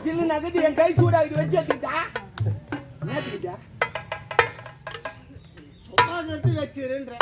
ஜில்லு நகதி என் கை சூடாகிட்டு வச்சு எடுத்துக்கிட்டா நேற்றுக்கிட்டா வச்சிருன்ற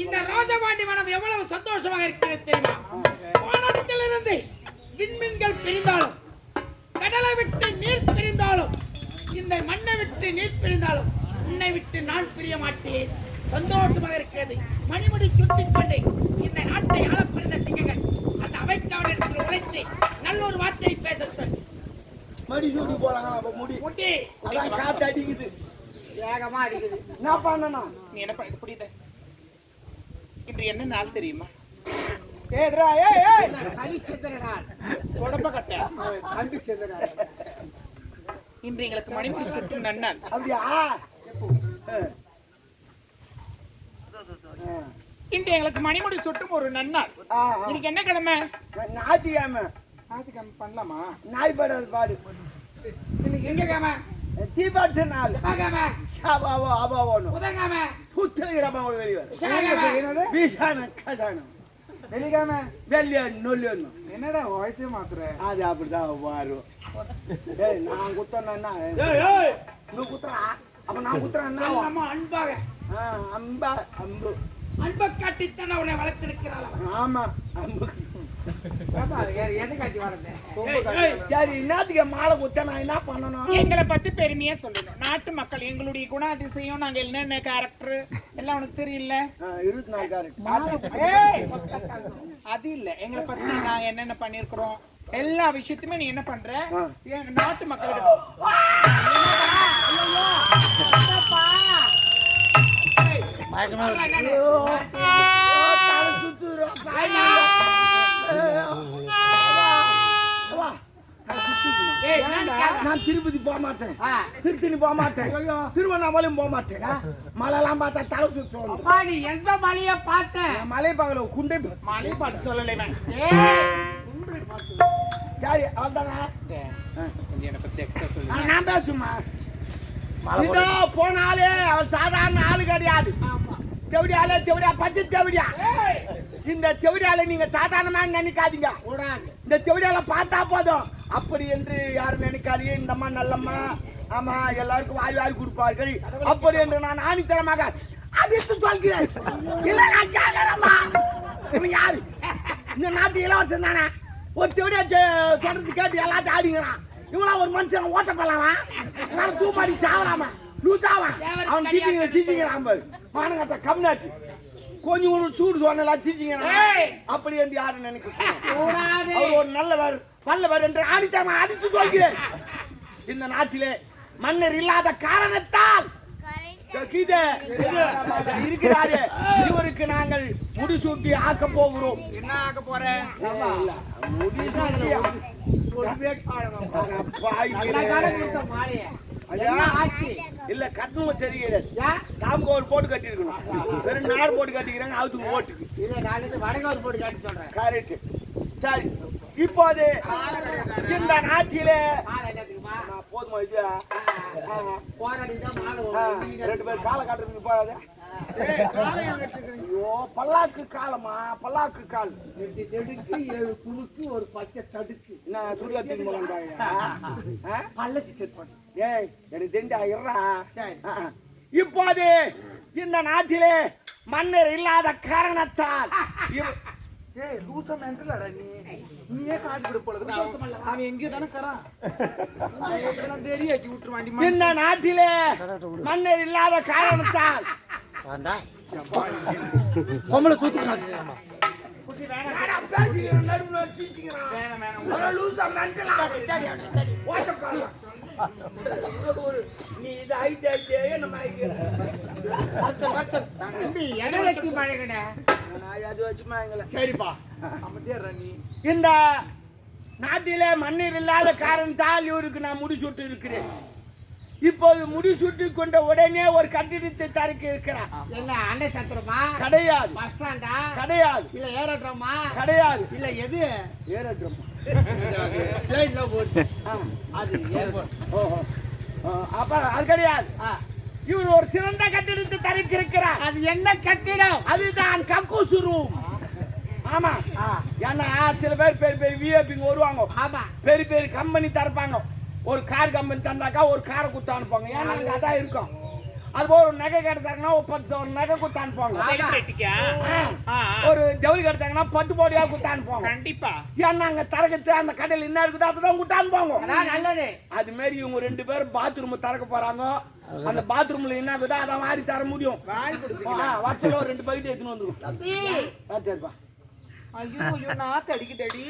இந்த ராஜபாண்டி மனம் எவ்வளவு சந்தோஷமாக இருக்கிறது தெரியுமா? வானத்திலிருந்து விண்மீன்கள் பிரிந்தாலும், கடலை விட்டு நீர் பிரிந்தாலும், இந்த மண்ணை விட்டு நீர் பிரிந்தாலும் உன்னை விட்டு நான் பிரிய மாட்டேன். சந்தோஷமாக இருக்கிறது. மணிமுடி சுட்டிக் கொண்டு இந்த நாட்டை ஆள பிறந்த சிங்கங்கள் அந்த அவைக்காவலர்கள் உழைத்து நல்ல ஒரு வார்த்தையை பேச சொல்லி மடி சூடி போறாங்க. அப்ப முடி முடி அதான் காத்து அடிக்குது, வேகமா அடிக்குது. என்ன பண்ணணும்? நீ என்ன பண்ண புரியுது? இன்று என்ன நாள் தெரியுமா? சனி சித்திர நாள். தொடப்ப கட்ட கண்டு சித்திர நாள். இன்று எங்களுக்கு மணிமுடி சுற்றும் நன்னாள். அப்படியா? இன்று எங்களுக்கு மணிமுடி சுட்டும் ஒரு நன்னாள். இன்னைக்கு என்ன கிழமை? ஞாயிற்றுக்கிழமை. ஞாயிற்றுக்கிழமை பண்ணலாமா? நாய் பாடாது பாடு. இன்னைக்கு எங்க கிழமை? தீபாட்டு நாள். சாபாவோ அபாவோனோ புதன்கிழமை புத்தலிகிரமா ஒரு வெளிவர் விசேஷகிழமை பீசான கசானம் வெள்ளிக்கிழமை வெள்ளியன் நொல்லியன். என்னடா வாய்ஸே மாத்துற? அது அப்படிதான் வரும். நான் குத்தனா நீ குத்துறா, அப்ப நான் குத்துறேன்னா அன்பாக அம்பா அம்பு அன்பை காட்டித்தான் உன்னை வளர்த்திருக்கிறாள். ஆமா அம்பு. எதை காட்டி வளர்ந்த? சரி, என்னத்துக்கு மாலை குத்த நான் என்ன பண்ணணும்? எங்களை பத்தி பெருமையா சொல்லணும். நாட்டு மக்கள் எங்களுடைய குணாதிசயம், நாங்க என்னென்ன கேரக்டர் எல்லாம் உனக்கு தெரியல. 24 கேரக்டர் அது இல்ல, எங்களை பத்தி நாங்க என்னென்ன பண்ணிருக்கிறோம் எல்லா விஷயத்துமே நீ என்ன பண்ற நாட்டு மக்களுக்கு நான் திருப்பதி போக மாட்டேன், திருத்தணி போக மாட்டேன், திருவண்ணாமலையும் போக மாட்டேன். மலையெல்லாம் பார்த்தா தலை சுத்தம். நீ எந்த மலைய பார்த்த? மலை பார்க்கல, குண்டை மலை பார்த்து சொல்லலை. சரி அவள்தானா? நான் பேசுமா போனாலே அவள் சாதாரண ஆளு கிடையாது. தெவடியாலே தெவடியா பச்சை தெவடியா. இந்த தெவடியால நீங்க சாதாரணமா நினைக்காதீங்க. இந்த தெவடியால பார்த்தா போதும் அப்படி என்று யாரும் நினைக்காதீங்க. இந்த அம்மா நல்லம்மா, ஆமா எல்லாருக்கும் வாரி வாரி கொடுப்பார்கள் அப்படி என்று நான் ஆணித்தரமாக அதிர்த்து சொல்கிறேன். இல்ல நான் கேட்கிறேம்மா, இவன் யாரு? இந்த நாட்டு இளவரசன் தானே. ஒரு தெவடியா சொல்றது கேட்டு எல்லாத்தையும் ஆடிங்கிறான். இவனா ஒரு மனுஷன் ஓட்ட போலாமா? தூப்பாடி சாவலாமா? லூசாவா? அவன் சீச்சிங்க சீச்சிங்கிறான் பாரு. மானங்கட்ட கம்நாட்டு கொஞ்சம் சூடு சொன்னலாம் சீச்சிங்கிறான். அப்படி என்று யாரும் நினைக்க அவர் ஒரு நல்லவர் வல்லவர் என்று ஆணித்தரமா அடித்து சொல்கிறேன். இந்த நாட்டிலே மன்னர் இல்லாத காரணத்தால் இருக்கிறாரு. இவருக்கு நாங்கள் முடிசூட்டி ஆக்க போகிறோம். என்ன ஆக்க போற? இல்ல கட்டணம் சரி கிடையாது. தாமுக ஒரு போட்டு கட்டி இருக்கணும். வெறும் நார் போட்டு கட்டிக்கிறாங்க. அதுக்கு ஓட்டுக்கு வடகவர் போட்டு கட்டி சொல்றேன். கரெக்ட். சரி, இப்போது இந்த நாட்டிலே போதுமா இது? ரெண்டு பேர் காலை காட்டுறதுக்கு போறாது. ஐயோ பல்லாக்கு காலமா, பல்லாக்கு கால் குழுக்கு ஒரு பச்சை தடுக்கு. நான் சுடுகாட்டுக்கு போலாங்க பல்லக்கு செட் பண்ண. ஏய் எனக்கு தெரிஞ்சா இருறா. இப்போது இந்த நாட்டிலே மன்னர் இல்லாத காரணத்தால் நீயே காட்டி கொடு போல இருக்கு. அவன் எங்கேயோ தானே கறான். தெரிய ஏற்றி விட்டுருவாண்டி. இந்த நாட்டிலே மன்னர் இல்லாத காரணத்தால் பொம்பளை சூத்துக்கணும். நீ இது ஆயிட்டே நம்ம சரிப்பா. இந்த நாட்டிலே மண்ணீர் இல்லாத காரணத்தால் இவருக்கு நான் முடிசூட்டு இருக்கிறேன். இப்போது முடிசூட்டி கொண்ட உடனே ஒரு கட்டிடத்தை தரக்க இருக்கிறார். என்ன அண்டை சத்திரமா? கிடையாது. பஸ் ஸ்டாண்டா? கிடையாது. இல்ல ஏரோட்ரமா? கிடையாது. இல்ல எது? ஏரோட்ரம். லைன்ல போடு. அது ஏர்போர்ட். ஓஹோ. அப்ப அது கிடையாது. இவர் ஒரு சிறந்த கட்டிடத்தை தரக்க இருக்கிறார். அது என்ன கட்டிடம்? அதுதான் கக்கூசு ரூம். ஆமா. ஏன்னா சில பேர் பெரிய பெரிய விஐபிங்க வருவாங்க. ஆமா. பெரிய பெரிய கம்பெனி தரப்பாங்க. ஒரு கார் கம்பெனி தந்தாக்கா ஒரு காரை குத்து அனுப்பாங்க. ஏன்னா அங்கே அதான் இருக்கும். அதுபோல் ஒரு நகை கடத்தாங்கன்னா ஒரு 10 நகை குத்து அனுப்புவாங்க. ஒரு ஜவுளி கடத்தாங்கன்னா 10 போடியா குத்து அனுப்புவாங்க. கண்டிப்பா. ஏன்னா அங்கே தரகத்து அந்த கடையில் என்ன இருக்குதோ அதுதான் குத்து அனுப்புவாங்க. அதான் நல்லது. அது மாரி இவங்க 2 பேரும் பாத்ரூம் திறக்க போறாங்க. அந்த பாத்ரூம்ல என்ன இருக்குதோ அதை மாதிரி தர முடியும். வருஷத்துல ஒரு 2 பக்கெட் எடுத்துன்னு வந்துடும். ஐயோ நாத்து அடிக்குதடி.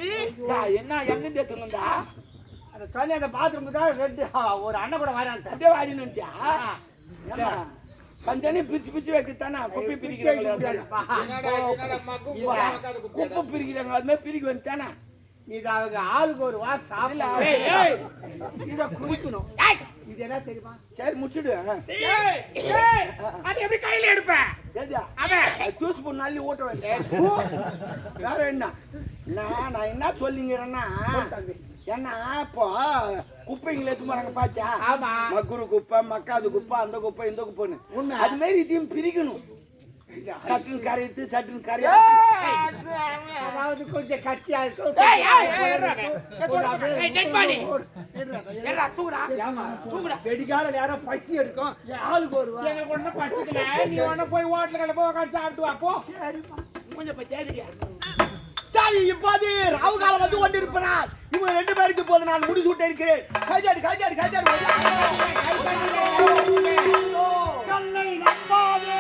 என்ன எங்க எடுத்துணுண்டா? அந்த தண்ணி அந்த பாத்ரூமுக்கு தான் ரெண்டு ஒரு அண்ணன் கூட வரான். அப்படியே வாடினுட்டியா? தண்ணி பிரிச்சு பிரிச்சு வைக்கத்தானே குப்பை பிரிக்கிறாங்க. குப்பை பிரிக்கிறாங்க அது மாதிரி பிரிக்க வந்துட்டானே. இது அவங்க ஆளுக்கு ஒரு வாசம் இதை குடிக்கணும். இது என்ன தெரியுமா? சரி முடிச்சுடு. அது எப்படி கையில எடுப்பேன்? ஜூஸ் போட்டு நல்லி ஊட்ட வேண்டிய வேற என்ன? நான் என்ன சொல்லிங்கிறேன்னா ஏன்னா இப்போ குப்பைங்களை எடுத்து போறாங்க பாத்தியா? ஆமா. மக்குரு குப்பை, மக்காது குப்பை, அந்த குப்பை, இந்த குப்பைன்னு அது மாதிரி இதையும் பிரிக்கணும். சட்டுன்னு கரைத்து சட்டுன்னு கரையா. அதாவது கொஞ்சம் கட்டியா வெடிக்கால நேரம் பசி எடுக்கும். ஆளுக்கு ஒரு எங்களுக்கு ஒண்ணும் பசிக்கல. நீ ஒண்ணு போய் ஹோட்டலுக்கு போய் உட்காந்து சாப்பிட்டு வா போ. கொஞ்சம் பத்தியா? சரி இப்போது ராவு காலம் வந்து கொண்டிருப்பனார். இவங்க 2 பேருக்கு இப்போது நான் முடிசூட்ட இருக்கிறேன். கைதாடி கைதாடி கைதாடி. கண்ணை நம்பாதே.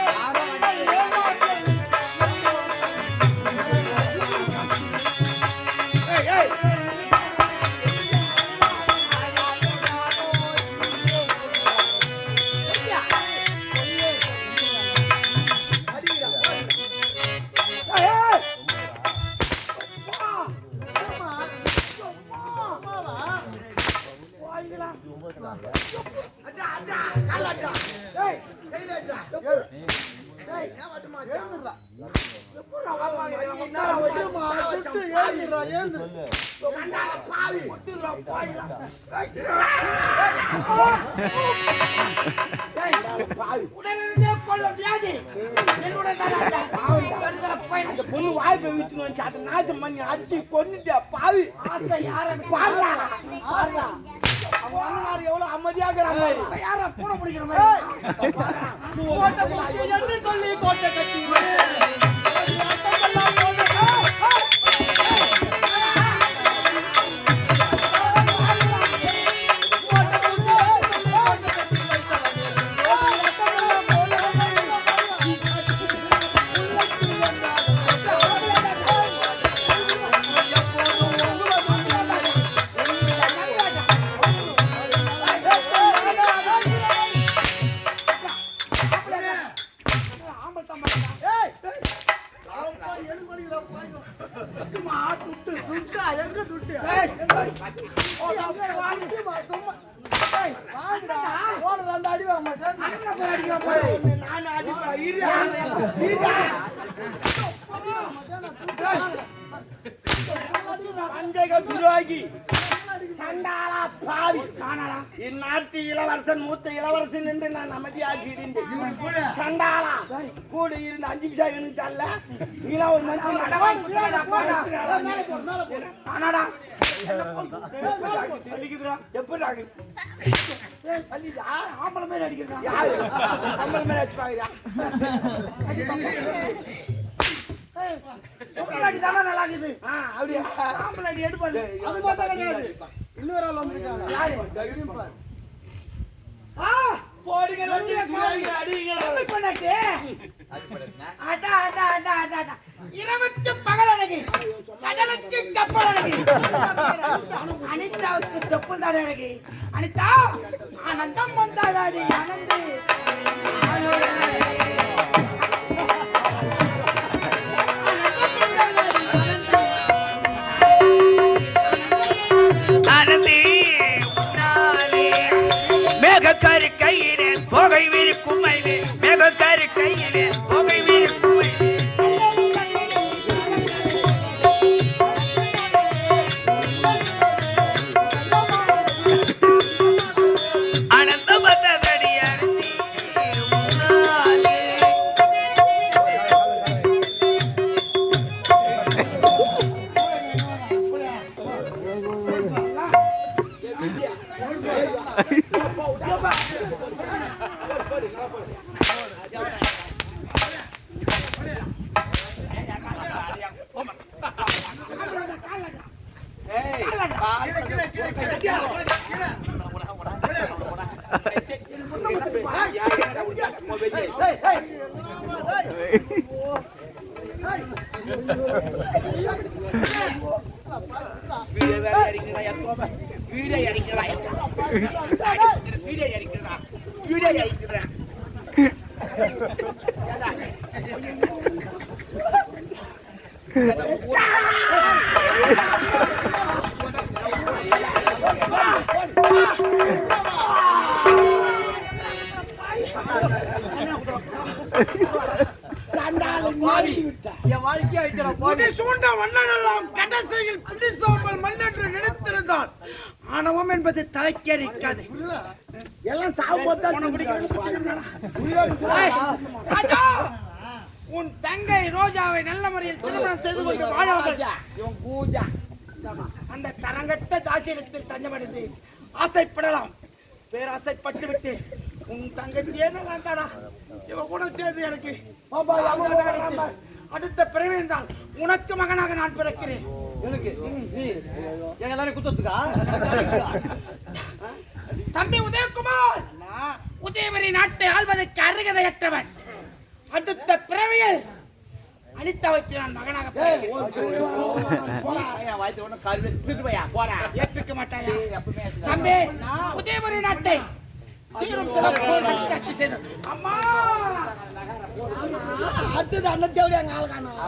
பொண்ணு வாய்ப்பை வித்துன்னு வந்து அதை நாச்சம் பண்ணி அடிச்சு கொண்டுட்ட பாவி. பாருடா பாருடா எவ்வளவு அமைதியாக யார பூனை பிடிக்கிற மாதிரி கோட்டை கட்டி இந்நாட்டு இளவரசன் மூத்த இளவரசன் என்று நான் அமைதியாகி இருந்தேன். சண்டாளா கூட இருந்து 5 நிமிஷம் இருந்துச்சால நீலாம் ஒரு மனுஷன் எப்படி ஆம்பளை மாதிரி அடிக்கிறான். யாரு ஆம்பளை மாதிரி அடிச்சு பாக்குறியா? பொம்பளாடி தானே நல்லா இருக்குது. அப்படியா ஆம்பளாடி எடுப்பாடு. அது மட்டும் கிடையாது. இன்னொரு ஆள் வந்திருக்காங்க. யாரு? ஆ, போடுங்க அடிங்களா எப்படி பண்ணாச்சு? அடா, அடா, அடா, அடா, அடா. இரவுக்கு பகல் அழகு, கடலுக்கு கப்பல் அழகு. அனிதாவுக்கு செப்பல் தானே அழகு. அனிதா, ஆனந்தம் வந்தாடி ஆனந்தி. ஆனந்தே உன்னாலே மேகக்காரி கையிலே புகை விரிக்கும் மயிலே மேகக்காரி கையிலே புகை விரிக்கும் மயிலே ஆனந்தம் வந்ததடி ஆனந்தே உன்னாலே முடி சூண்ட மன்னனெல்லாம் கடைசியில் பிடி சோம்பல் மன்னென்று நினைத்திருந்தான். ஆணவம் என்பது தலைக்கேறிக்காது. எல்லாம் சாப்பிட்டு ராஜா, உன் தங்கை ரோஜாவை நல்ல முறையில் திருமணம் செய்து கொண்டு வாழாமல் இவன் பூஜா அந்த தரங்கட்ட தாசியத்தில் தஞ்சமடைந்து ஆசைப்படலாம். பேராசைப்பட்டு விட்டு உன் தங்கச்சியே நான் தாடா இவன் கூட சேர்ந்து எனக்கு அடுத்த பிறவி என்றால் உனக்கு மகனாக நான் பிறக்கிறேன். எனக்கு நீ எல்லாரும் குத்தத்துக்கா? தம்பி உதயகுமார் உதயவரி நாட்டை ஆள்வதற்கு அருகதையற்றவன். அடுத்த பிறவியில் அனிதாவுக்கு நான் மகனாக ஏற்றுக்க மாட்டாயா தம்பி? உதயவரி நாட்டை சீரும் சிறப்பும் செய்து அம்மா அடுத்தது அண்ணன் தேவையா ஆள் காணும்